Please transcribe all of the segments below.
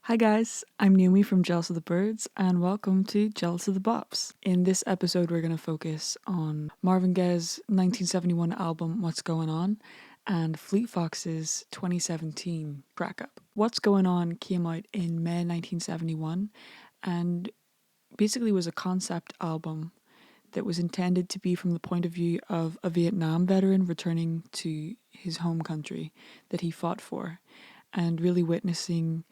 Hi guys, I'm Naomi from Jealous of the Birds and welcome to Jealous of the Bops. In this episode we're going to focus on Marvin Gaye's 1971 album What's Going On and Fleet Fox's 2017 Crack Up. What's Going On came out in May 1971 and basically was a concept album that was intended to be from the point of view of a Vietnam veteran returning to his home country that he fought for and really witnessing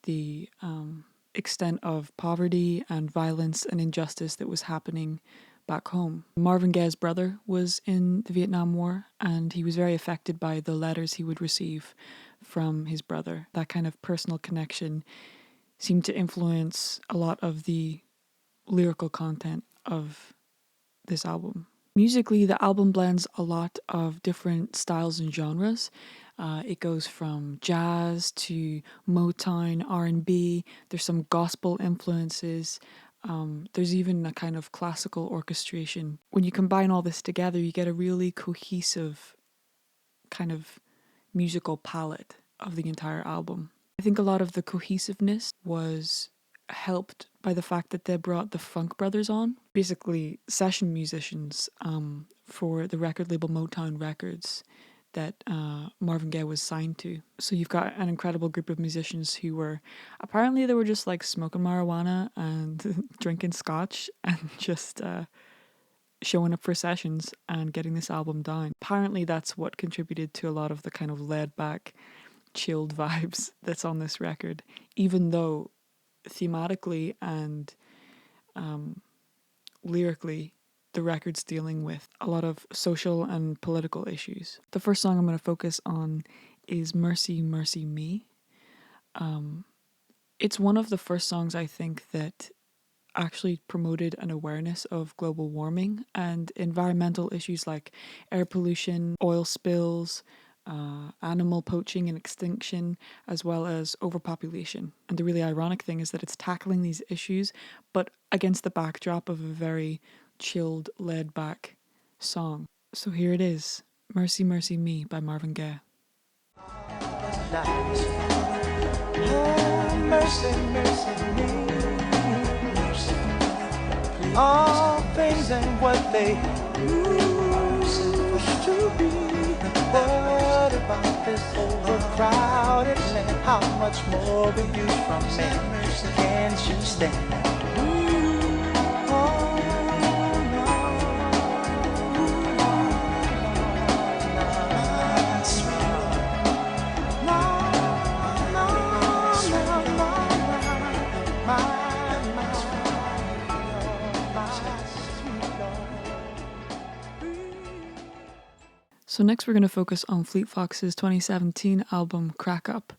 the extent of poverty and violence and injustice that was happening back home. Marvin Gaye's brother was in the Vietnam War and he was very affected by the letters he would receive from his brother. That kind of personal connection seemed to influence a lot of the lyrical content of this album. Musically, the album blends a lot of different styles and genres. It goes from jazz to Motown, R&B. There's some gospel influences. There's even a kind of classical orchestration. When you combine all this together, you get a really cohesive kind of musical palette of the entire album. I think a lot of the cohesiveness was helped by the fact that they brought the Funk Brothers on, basically session musicians for the record label Motown Records that Marvin Gaye was signed to. So you've got an incredible group of musicians who were, apparently they were just like smoking marijuana and drinking scotch and just showing up for sessions and getting this album done. Apparently that's what contributed to a lot of the kind of laid back, chilled vibes that's on this record, even though thematically and lyrically the record's dealing with a lot of social and political issues. The first song I'm going to focus on is Mercy, Mercy Me. It's one of the first songs I think that actually promoted an awareness of global warming and environmental issues like air pollution, oil spills, animal poaching and extinction, as well as overpopulation. And the really ironic thing is that it's tackling these issues, but against the backdrop of a very chilled, laid back song. So here it is, Mercy, Mercy Me by Marvin Gaye. Oh, mercy, mercy me. All things ain't what they used to be. What about this overcrowded land? How much more will you from me? Can't you stand? So next we're going to focus on Fleet Fox's 2017 album Crack Up,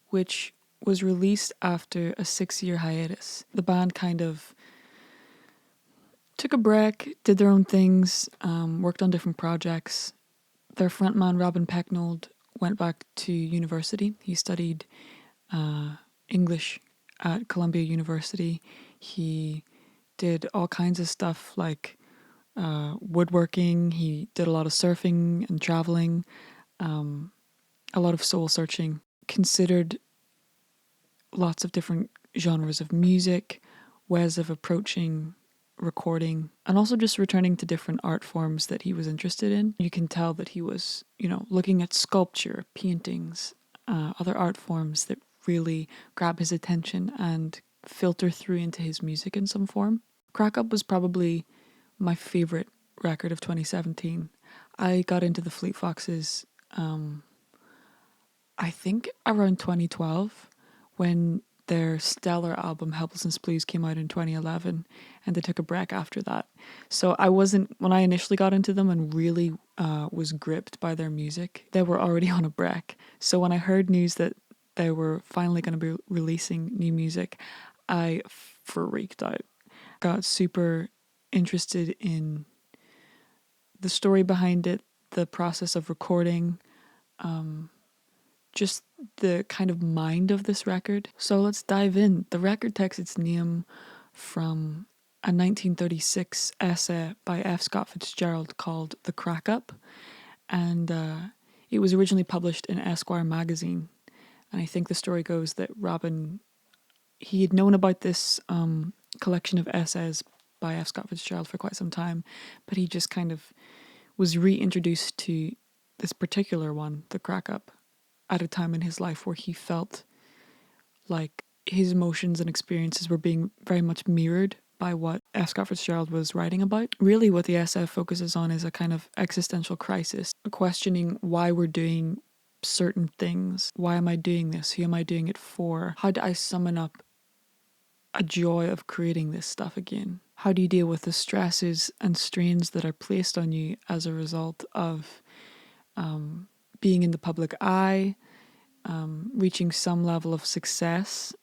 which was released after a 6-year hiatus. The band kind of took a break, did their own things, worked on different projects. Their frontman Robin Pecknold went back to university. He studied English at Columbia University. He did all kinds of stuff like woodworking. He did a lot of surfing and traveling, a lot of soul searching, considered lots of different genres of music, ways of approaching recording, and also just returning to different art forms that he was interested in. You can tell that he was, looking at sculpture, paintings, other art forms that really grab his attention and filter through into his music in some form. Crack Up was probably my favorite record of 2017. I got into the Fleet Foxes, I think around 2012, when their stellar album Helplessness Blues came out in 2011, and they took a break after that. So when I initially got into them and really was gripped by their music, they were already on a break. So when I heard news that they were finally going to be releasing new music, I freaked out. Got super interested in the story behind it, the process of recording, just the kind of mind of this record. So let's dive in. The record takes its name from a 1936 essay by F. Scott Fitzgerald called The Crack Up, and it was originally published in Esquire magazine. And I think the story goes that Robin he had known about this collection of essays by F. Scott Fitzgerald for quite some time, but he just kind of was reintroduced to this particular one, The Crack Up, at a time in his life where he felt like his emotions and experiences were being very much mirrored by what F. Scott Fitzgerald was writing about. Really, what the SF focuses on is a kind of existential crisis, questioning why we're doing certain things. Why am I doing this? Who am I doing it for? How do I summon up a joy of creating this stuff again? How do you deal with the stresses and strains that are placed on you as a result of being in the public eye, reaching some level of success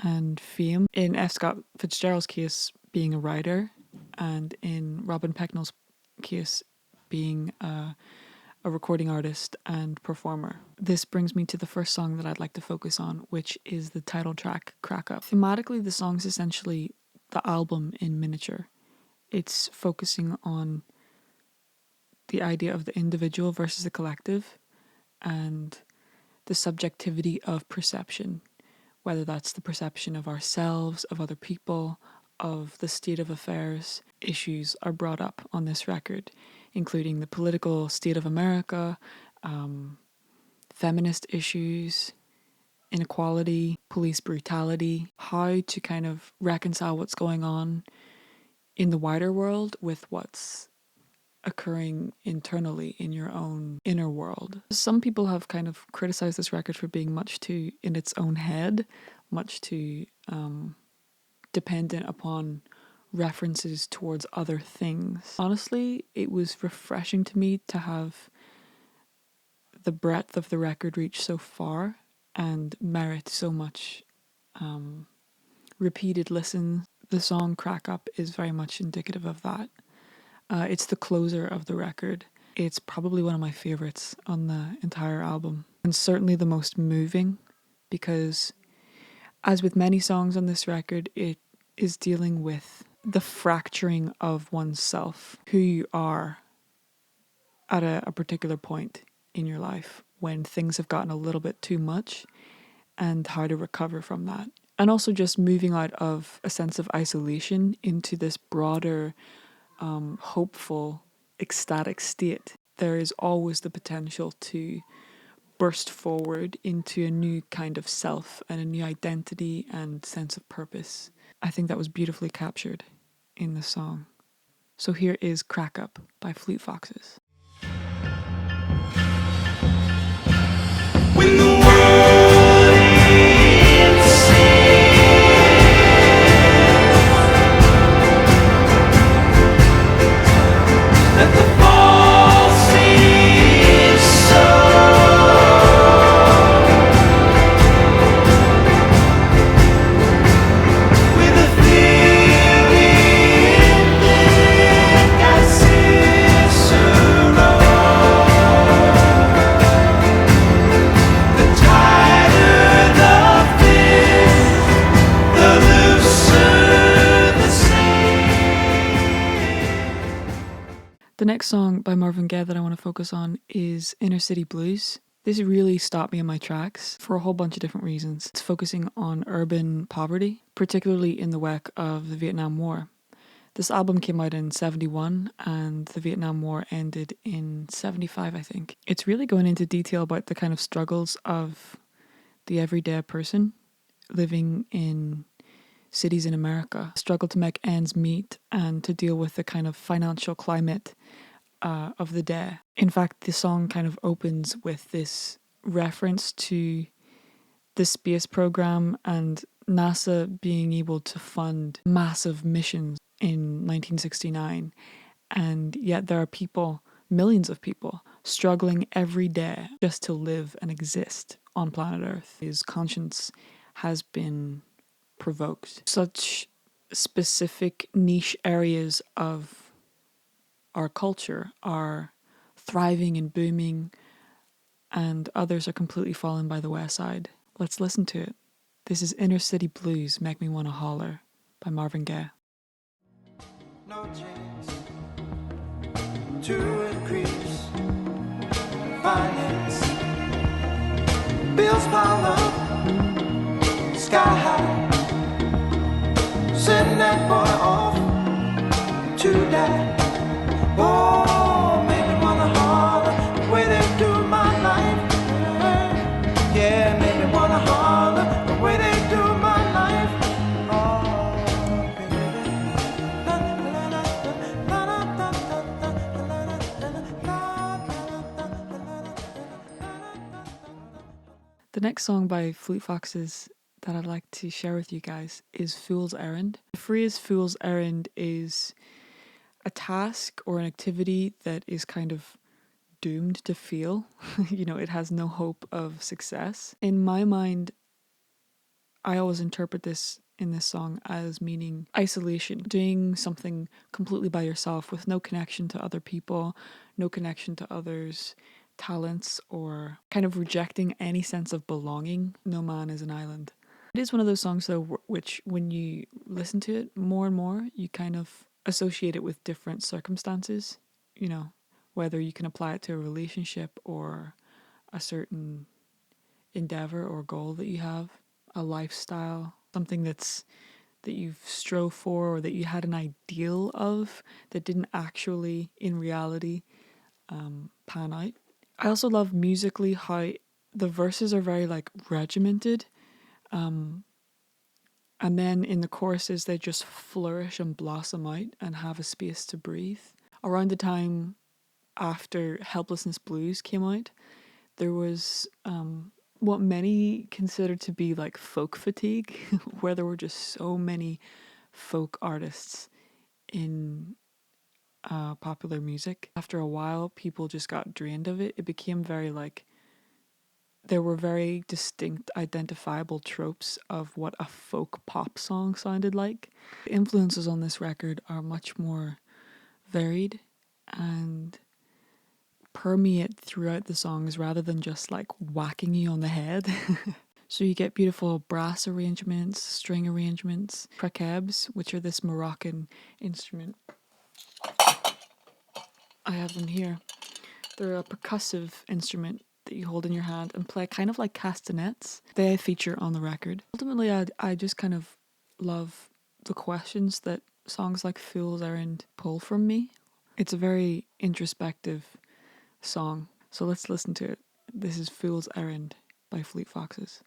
and fame? In F. Scott Fitzgerald's case, being a writer, and in Robin Pecknell's case, being a recording artist and performer. This brings me to the first song that I'd like to focus on, which is the title track, Crack Up. Thematically, the song's essentially the album in miniature. It's focusing on the idea of the individual versus the collective and the subjectivity of perception, whether that's the perception of ourselves, of other people, of the state of affairs. Issues are brought up on this record, including the political state of America, feminist issues, inequality, police brutality, how to kind of reconcile what's going on in the wider world with what's occurring internally in your own inner world. Some people have kind of criticized this record for being much too in its own head, much too dependent upon references towards other things. Honestly, it was refreshing to me to have the breadth of the record reach so far and merit so much repeated listen. The song Crack Up is very much indicative of that. It's the closer of the record. It's probably one of my favorites on the entire album, and certainly the most moving, because as with many songs on this record, it is dealing with the fracturing of oneself, who you are at a particular point in your life when things have gotten a little bit too much, and how to recover from that. And also just moving out of a sense of isolation into this broader, hopeful, ecstatic state. There is always the potential to burst forward into a new kind of self and a new identity and sense of purpose. I think that was beautifully captured in the song. So here is Crack Up by Fleet Foxes. When the world insane, that the fall seems so, with a feeling that I Cicero. The tighter the fit, the looser the sail. The next song by Marvin Gaye that I want to focus on is Inner City Blues. This really stopped me in my tracks for a whole bunch of different reasons. It's focusing on urban poverty, particularly in the wake of the Vietnam War. This album came out in 71 and the Vietnam War ended in 75, I think. It's really going into detail about the kind of struggles of the everyday person living in cities in America, struggle to make ends meet and to deal with the kind of financial climate of the day. In fact, the song kind of opens with this reference to the space program and NASA being able to fund massive missions in 1969. And yet there are people, millions of people, struggling every day just to live and exist on planet Earth. His conscience has been provoked. Such specific niche areas of our culture are thriving and booming, and others are completely fallen by the wayside. Let's listen to it. This is Inner City Blues, Make Me Wanna Holler by Marvin Gaye. No chance to increase finance. Bills pile up, sky high. send that boy off to die. Oh, made me wanna holler the way they do my life. Yeah, made me wanna holler the way they do my life. Oh, The next song by Fleet Foxes that I'd like to share with you guys is Fool's Errand. The phrase Fool's Errand is a task or an activity that is kind of doomed to fail. It has no hope of success. In my mind, I always interpret this in this song as meaning isolation, doing something completely by yourself with no connection to other people, no connection to others' talents, or kind of rejecting any sense of belonging. No man is an island. It is one of those songs, though, which when you listen to it more and more, you kind of associate it with different circumstances, whether you can apply it to a relationship or a certain endeavor or goal that you have, a lifestyle, something that you've strove for or that you had an ideal of that didn't actually, in reality, pan out. I also love musically how the verses are very regimented, and then in the choruses they just flourish and blossom out and have a space to breathe. Around the time after Helplessness Blues came out, there was what many consider to be folk fatigue, where there were just so many folk artists in popular music. After a while, people just got drained of it. It became very there were very distinct, identifiable tropes of what a folk pop song sounded like. The influences on this record are much more varied and permeate throughout the songs rather than just whacking you on the head. So you get beautiful brass arrangements, string arrangements, prekebs, which are this Moroccan instrument. I have them here. They're a percussive instrument that you hold in your hand and play kind of like castanets. They feature on the record. Ultimately, I just kind of love the questions that songs like Fool's Errand pull from me. It's a very introspective song. So let's listen to it. This is Fool's Errand by Fleet Foxes.